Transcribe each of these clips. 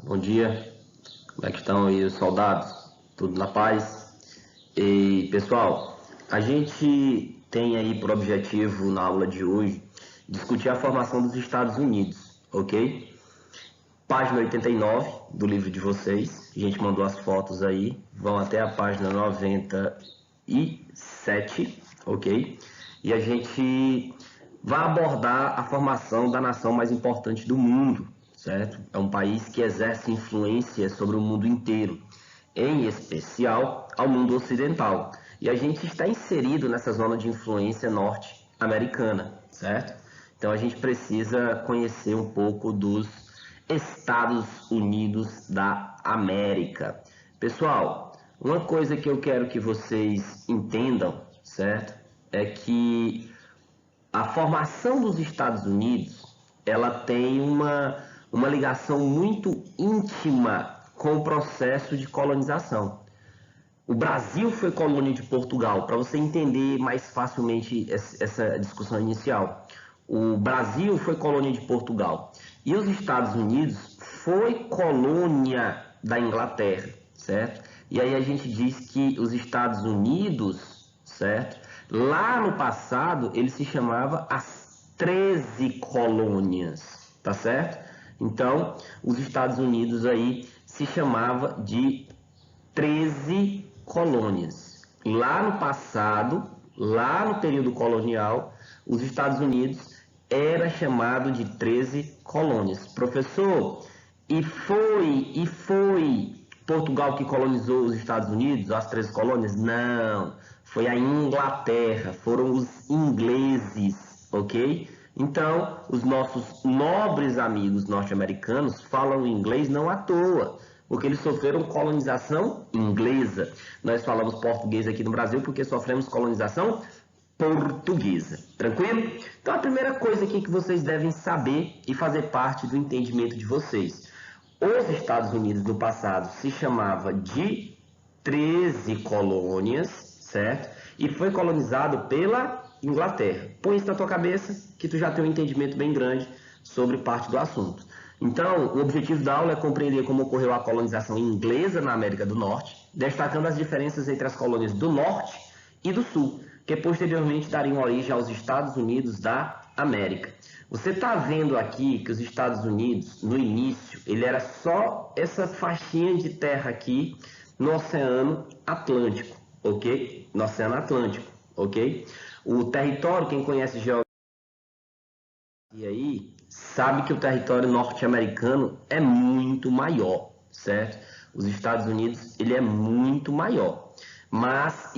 Bom dia, como é que estão aí os soldados? Tudo na paz? E pessoal, a gente tem aí por objetivo na aula de hoje discutir a formação dos Estados Unidos, ok? Página 89 do livro de vocês, a gente mandou as fotos aí, vão até a página 97, ok? E a gente vai abordar a formação da nação mais importante do mundo, certo? É um país que exerce influência sobre o mundo inteiro, em especial ao mundo ocidental. E a gente está inserido nessa zona de influência norte-americana, certo? Então a gente precisa conhecer um pouco dos Estados Unidos da América. Pessoal, uma coisa que eu quero que vocês entendam, certo? É que a formação dos Estados Unidos, ela tem uma ligação muito íntima com o processo de colonização. O Brasil foi colônia de Portugal, para você entender mais facilmente essa discussão inicial. O Brasil foi colônia de Portugal e os Estados Unidos foi colônia da Inglaterra, certo? E aí a gente diz que os Estados Unidos, certo? Lá no passado ele se chamava as 13 colônias, tá certo? Então, os Estados Unidos aí se chamava de 13 colônias. Lá no passado, lá no período colonial, os Estados Unidos era chamado de 13 colônias. Professor, e foi Portugal que colonizou os Estados Unidos, as 13 colônias? Não, foi a Inglaterra, foram os ingleses, ok? Então, os nossos nobres amigos norte-americanos falam inglês não à toa, porque eles sofreram colonização inglesa. Nós falamos português aqui no Brasil porque sofremos colonização portuguesa. Tranquilo? Então, a primeira coisa aqui que vocês devem saber e fazer parte do entendimento de vocês. Os Estados Unidos do passado se chamava de 13 colônias, certo? E foi colonizado pela Inglaterra. Põe isso na tua cabeça que tu já tem um entendimento bem grande sobre parte do assunto. Então, o objetivo da aula é compreender como ocorreu a colonização inglesa na América do Norte, destacando as diferenças entre as colônias do Norte e do Sul, que posteriormente dariam origem aos Estados Unidos da América. Você está vendo aqui que os Estados Unidos, no início, ele era só essa faixinha de terra aqui no Oceano Atlântico, ok? No Oceano Atlântico, ok? O território, quem conhece geografia aí, sabe que o território norte-americano é muito maior, certo? Os Estados Unidos, ele é muito maior. Mas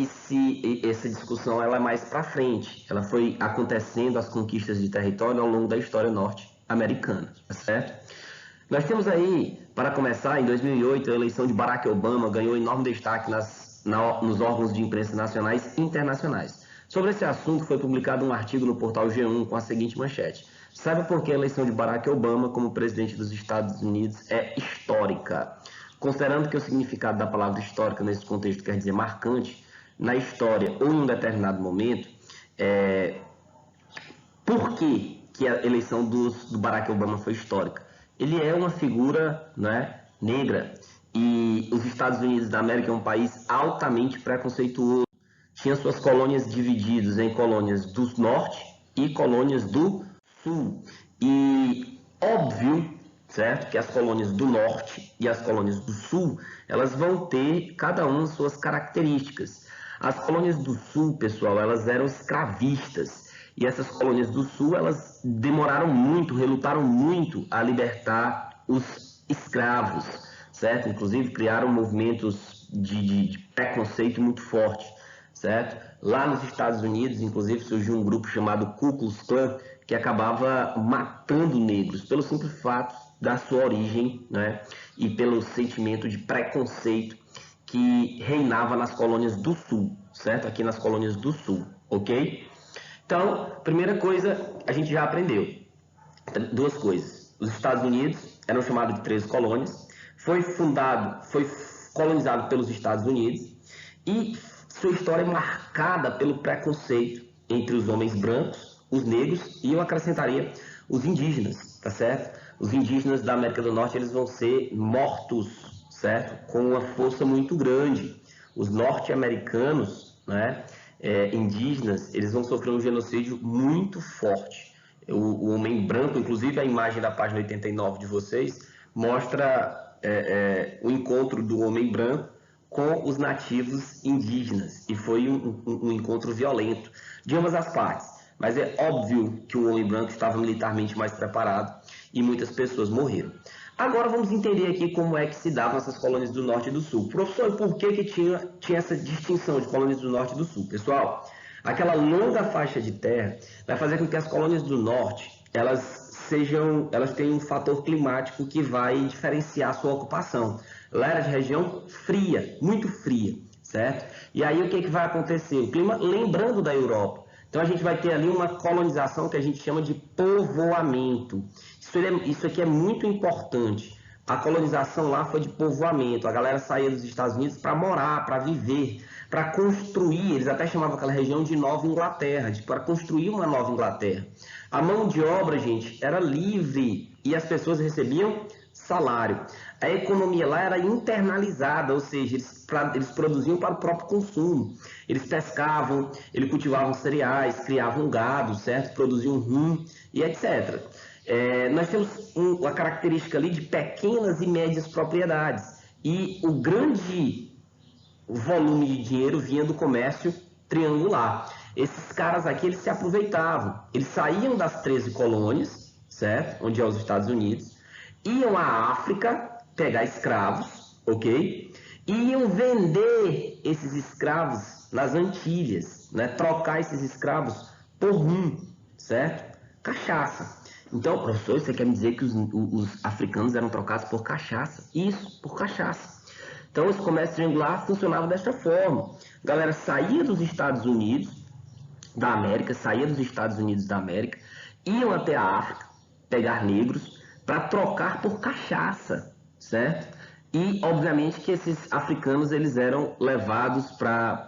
essa discussão ela é mais para frente. Ela foi acontecendo as conquistas de território ao longo da história norte-americana, tá certo? Nós temos aí, para começar, em 2008, a eleição de Barack Obama ganhou enorme destaque nos órgãos de imprensa nacionais e internacionais. Sobre esse assunto, foi publicado um artigo no portal G1 com a seguinte manchete: saiba por que a eleição de Barack Obama como presidente dos Estados Unidos é histórica. Considerando que o significado da palavra histórica nesse contexto quer dizer marcante, na história ou em um determinado momento, por que a eleição do Barack Obama foi histórica? Ele é uma figura, né, negra, e os Estados Unidos da América é um país altamente preconceituoso. Tinha suas colônias divididas em colônias do norte e colônias do sul. E óbvio, certo, que as colônias do norte e as colônias do sul, elas vão ter cada uma suas características. As colônias do sul, pessoal, elas eram escravistas. E essas colônias do sul, elas demoraram muito, relutaram muito a libertar os escravos, certo? Inclusive criaram movimentos de preconceito muito forte, certo? Lá nos Estados Unidos, inclusive, surgiu um grupo chamado Ku Klux Klan, que acabava matando negros pelo simples fato da sua origem, né? E pelo sentimento de preconceito que reinava nas colônias do sul, certo? Aqui nas colônias do sul, ok? Então, primeira coisa, a gente já aprendeu. Duas coisas. Os Estados Unidos eram chamados de 13 colônias, foi colonizado pelos Estados Unidos e sua história é marcada pelo preconceito entre os homens brancos, os negros e eu acrescentaria os indígenas, tá certo? os indígenas da América do Norte eles vão ser mortos, certo? Com uma força muito grande. Os norte-americanos, né, indígenas, eles vão sofrer um genocídio muito forte. O homem branco, inclusive a imagem da página 89 de vocês, mostra o encontro do homem branco com os nativos indígenas. E foi um encontro violento de ambas as partes. Mas é óbvio que o homem branco estava militarmente mais preparado e muitas pessoas morreram. Agora vamos entender aqui como é que se davam essas colônias do Norte e do Sul. Professor, por que tinha essa distinção de colônias do Norte e do Sul? Pessoal, aquela longa faixa de terra vai fazer com que as colônias do Norte, elas tenham um fator climático que vai diferenciar a sua ocupação. Lá era de região fria, muito fria, certo? E aí o que vai acontecer? O clima lembrando da Europa. Então a gente vai ter ali uma colonização que a gente chama de povoamento. Isso aqui é muito importante. A colonização lá foi de povoamento. A galera saía dos Estados Unidos para morar, para viver, para construir. Eles até chamavam aquela região de Nova Inglaterra, para construir uma Nova Inglaterra. A mão de obra, gente, era livre e as pessoas recebiam salário. A economia lá era internalizada, ou seja, eles produziam para o próprio consumo. Eles pescavam, eles cultivavam cereais, criavam gado, certo? Produziam rum e etc. Nós temos uma característica ali de pequenas e médias propriedades. E o grande volume de dinheiro vinha do comércio triangular. Esses caras aqui, eles se aproveitavam. Eles saíam das 13 colônias, certo? Onde é os Estados Unidos, iam à África pegar escravos, ok? E iam vender esses escravos nas Antilhas, né? Trocar esses escravos por rum, certo? Cachaça. Então, professor, você quer me dizer que os africanos eram trocados por cachaça? Isso, por cachaça. Então, esse comércio triangular funcionava desta forma. A galera saía dos Estados Unidos da América, iam até a África pegar negros para trocar por cachaça, certo? E, obviamente, que esses africanos eles eram levados para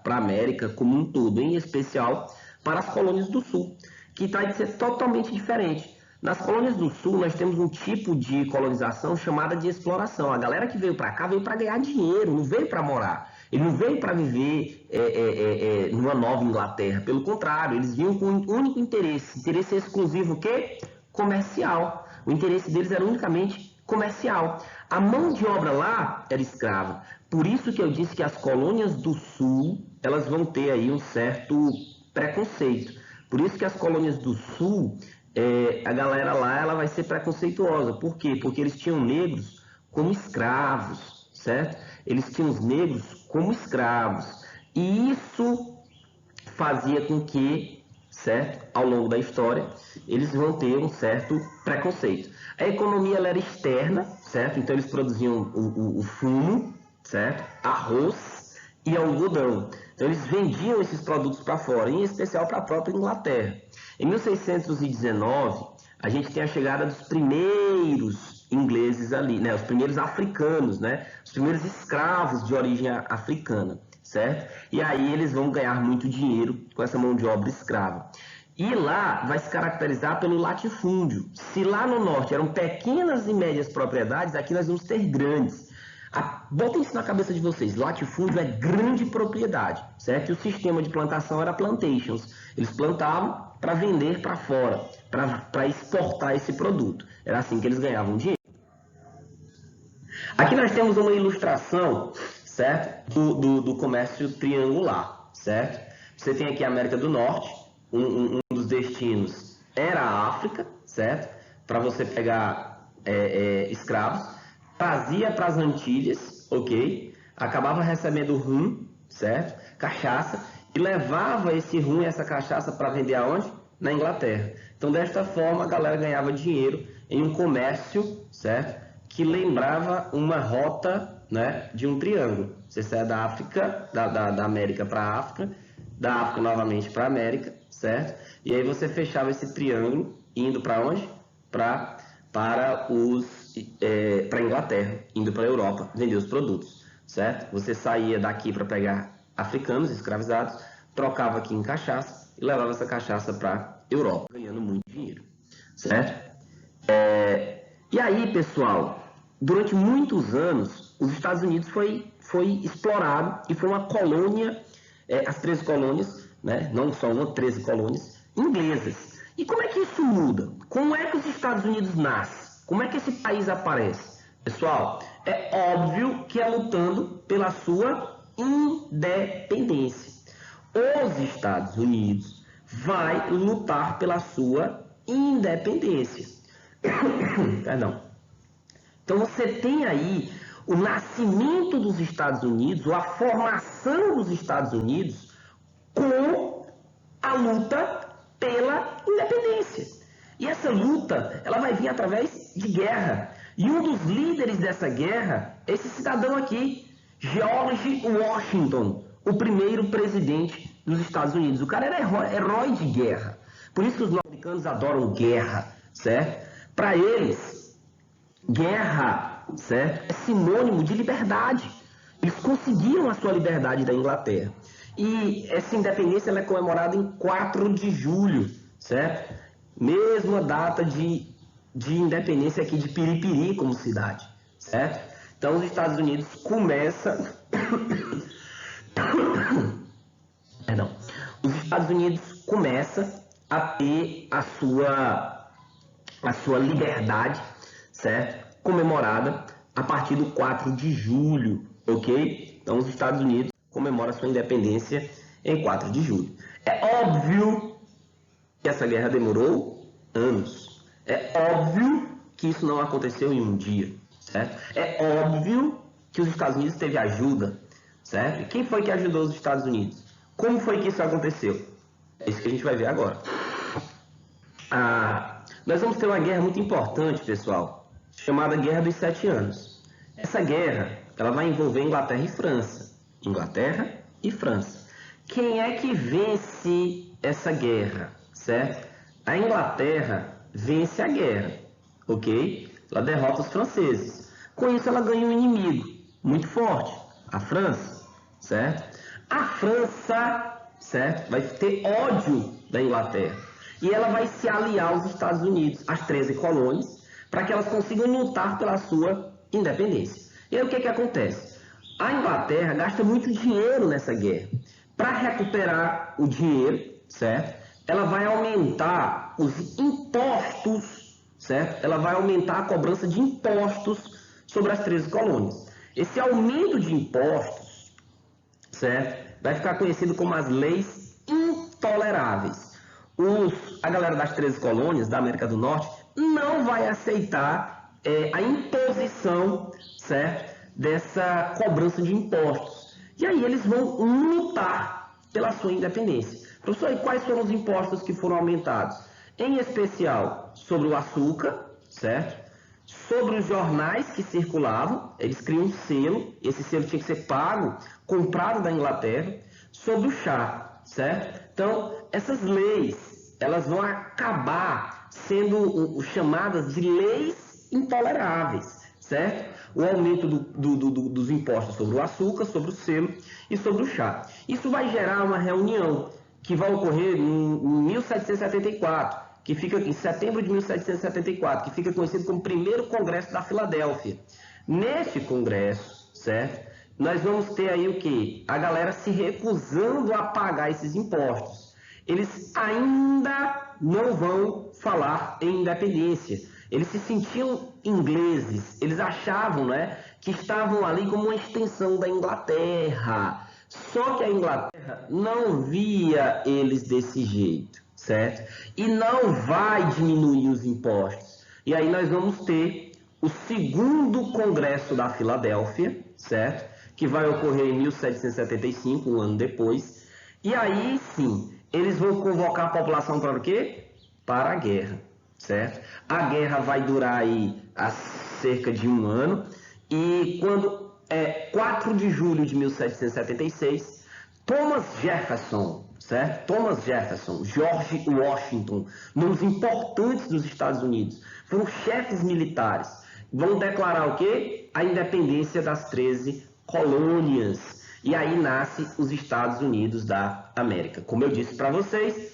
a América como um todo, em especial para as colônias do Sul, que vai ser totalmente diferente. Nas colônias do Sul, nós temos um tipo de colonização chamada de exploração. A galera que veio para cá veio para ganhar dinheiro, não veio para morar. Ele não veio para viver numa Nova Inglaterra. Pelo contrário, eles vinham com um único interesse exclusivo, que comercial. O interesse deles era unicamente comercial. A mão de obra lá era escrava. Por isso que eu disse que as colônias do Sul, elas vão ter aí um certo preconceito. Por isso que as colônias do Sul, a galera lá ela vai ser preconceituosa. Por quê? Porque eles tinham negros como escravos, certo? Eles tinham os negros como escravos. E isso fazia com que, certo, ao longo da história, eles vão ter um certo preconceito. A economia ela era externa, certo? Então eles produziam o fumo, certo? Arroz e algodão. Então eles vendiam esses produtos para fora, em especial para a própria Inglaterra. Em 1619, a gente tem a chegada dos primeiros ingleses ali, né? Os primeiros africanos, né? Os primeiros escravos de origem africana, certo? E aí eles vão ganhar muito dinheiro com essa mão de obra escrava. E lá vai se caracterizar pelo latifúndio. Se lá no norte eram pequenas e médias propriedades, aqui nós vamos ter grandes. Botem isso na cabeça de vocês, latifúndio é grande propriedade, certo? E o sistema de plantação era plantations. Eles plantavam para vender para fora, para exportar esse produto. Era assim que eles ganhavam dinheiro. Aqui nós temos uma ilustração, certo? Do comércio triangular, certo? Você tem aqui a América do Norte, um dos destinos era a África, certo? Para você pegar escravos. Trazia para as Antilhas, ok? Acabava recebendo rum, certo? Cachaça, e levava esse rum e essa cachaça para vender aonde? Na Inglaterra. Então, desta forma, a galera ganhava dinheiro em um comércio, certo? Que lembrava uma rota, né, de um triângulo. Você saia da África, da América para a África, da África novamente para a América, certo? E aí você fechava esse triângulo indo para onde? Para a Inglaterra, indo para a Europa, vender os produtos, certo? Você saía daqui para pegar africanos escravizados, trocava aqui em cachaça e levava essa cachaça para a Europa, ganhando muito dinheiro, certo? E aí, pessoal, durante muitos anos, os Estados Unidos foi explorado e foi uma colônia, as 13 colônias, né, não só uma, 13 colônias, inglesas. E como é que isso muda? Como é que os Estados Unidos nascem? Como é que esse país aparece? Pessoal, é óbvio que é lutando pela sua independência. Os Estados Unidos vai lutar pela sua independência. Perdão. Então você tem aí o nascimento dos Estados Unidos, ou a formação dos Estados Unidos com a luta pela independência. E essa luta, ela vai vir através de guerra. E um dos líderes dessa guerra é esse cidadão aqui, George Washington, o primeiro presidente dos Estados Unidos. O cara era herói de guerra. Por isso que os norte-americanos adoram guerra, certo? Para eles, guerra, certo, é sinônimo de liberdade. Eles conseguiram a sua liberdade da Inglaterra. E essa independência ela é comemorada em 4 de julho, certo? Mesma data de independência aqui de Piripiri como cidade, certo? Então os Estados Unidos começam... Perdão. Os Estados Unidos começam a ter a sua liberdade, certo? Comemorada a partir do 4 de julho, ok? Então os Estados Unidos comemoram a sua independência em 4 de julho. É óbvio que essa guerra demorou anos. É óbvio que isso não aconteceu em um dia, certo? É óbvio que os Estados Unidos teve ajuda, certo? E quem foi que ajudou os Estados Unidos? Como foi que isso aconteceu? É isso que a gente vai ver agora. Nós vamos ter uma guerra muito importante, pessoal, chamada Guerra dos 7 Anos. Essa guerra, ela vai envolver Inglaterra e França. Inglaterra e França. Quem é que vence essa guerra, certo? A Inglaterra vence a guerra, ok? Ela derrota os franceses. Com isso, ela ganha um inimigo muito forte, a França, certo? A França, certo, vai ter ódio da Inglaterra. E ela vai se aliar aos Estados Unidos, às 13 colônias, para que elas consigam lutar pela sua independência. E aí o que acontece? A Inglaterra gasta muito dinheiro nessa guerra. Para recuperar o dinheiro, certo? Ela vai aumentar os impostos, certo? Ela vai aumentar a cobrança de impostos sobre as 13 colônias. Esse aumento de impostos, certo? Vai ficar conhecido como as leis intoleráveis. A galera das 13 colônias da América do Norte não vai aceitar a imposição, certo, dessa cobrança de impostos. E aí eles vão lutar pela sua independência. Professor, e quais foram os impostos que foram aumentados? Em especial sobre o açúcar, certo? Sobre os jornais que circulavam, eles criam um selo, esse selo tinha que ser pago, comprado da Inglaterra, sobre o chá, certo? Então, essas leis, elas vão acabar sendo chamadas de leis intoleráveis, certo? O aumento dos impostos sobre o açúcar, sobre o selo e sobre o chá. Isso vai gerar uma reunião que vai ocorrer em 1774, que fica em setembro de 1774, que fica conhecido como Primeiro Congresso da Filadélfia. Neste congresso, certo? Nós vamos ter aí o quê? A galera se recusando a pagar esses impostos. Eles ainda não vão falar em independência. Eles se sentiam ingleses. Eles achavam, né, que estavam ali como uma extensão da Inglaterra. Só que a Inglaterra não via eles desse jeito, certo? E não vai diminuir os impostos. E aí nós vamos ter o segundo Congresso da Filadélfia, certo? Que vai ocorrer em 1775, um ano depois. E aí sim, eles vão convocar a população para o quê? Para a guerra, certo? A guerra vai durar aí há cerca de um ano. E quando 4 de julho de 1776, Thomas Jefferson, certo? Thomas Jefferson, George Washington, nomes importantes dos Estados Unidos, foram chefes militares, vão declarar o quê? A independência das 13 colônias. E aí nasce os Estados Unidos da América. Como eu disse para vocês,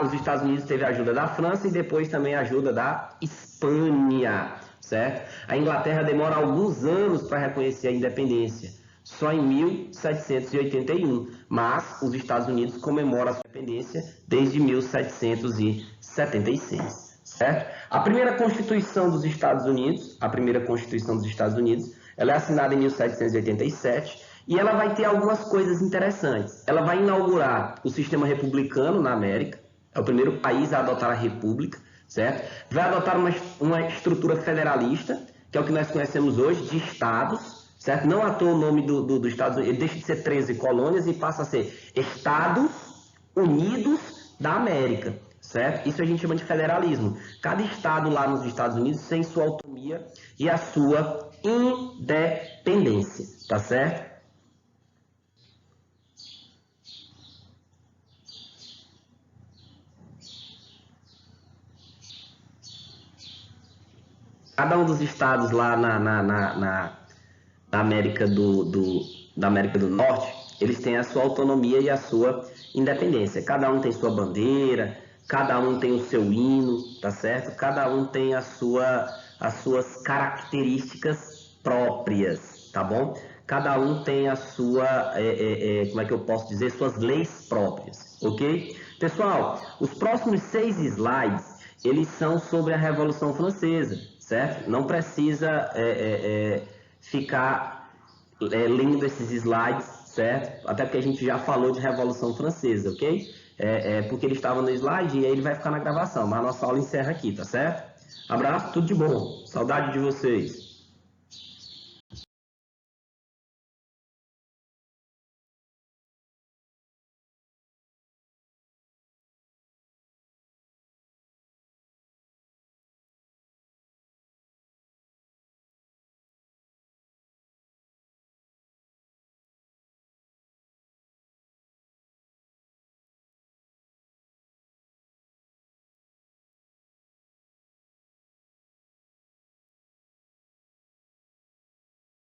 os Estados Unidos teve a ajuda da França e depois também a ajuda da Espanha, certo? A Inglaterra demora alguns anos para reconhecer a independência, só em 1781, mas os Estados Unidos comemoram a sua independência desde 1776, certo? A primeira Constituição dos Estados Unidos, ela é assinada em 1787 e ela vai ter algumas coisas interessantes. Ela vai inaugurar o sistema republicano na América, é o primeiro país a adotar a república, certo? Vai adotar uma estrutura federalista, que é o que nós conhecemos hoje, de estados, certo? Não à toa o nome do Estados Unidos, ele deixa de ser 13 colônias e passa a ser Estados Unidos da América, certo? Isso a gente chama de federalismo. Cada estado lá nos Estados Unidos tem sua autonomia e a sua independência, tá certo? Cada um dos estados lá na América da América do Norte, eles têm a sua autonomia e a sua independência. Cada um tem sua bandeira, cada um tem o seu hino, tá certo? Cada um tem as suas características próprias, tá bom? Cada um tem a sua, como é que eu posso dizer, suas leis próprias, ok? Pessoal, os próximos 6 slides, eles são sobre a Revolução Francesa, certo? Não precisa ficar lendo esses slides, certo? Até porque a gente já falou de Revolução Francesa, ok? Porque ele estava no slide e aí ele vai ficar na gravação, mas a nossa aula encerra aqui, tá certo? Abraço, tudo de bom. Saudade de vocês.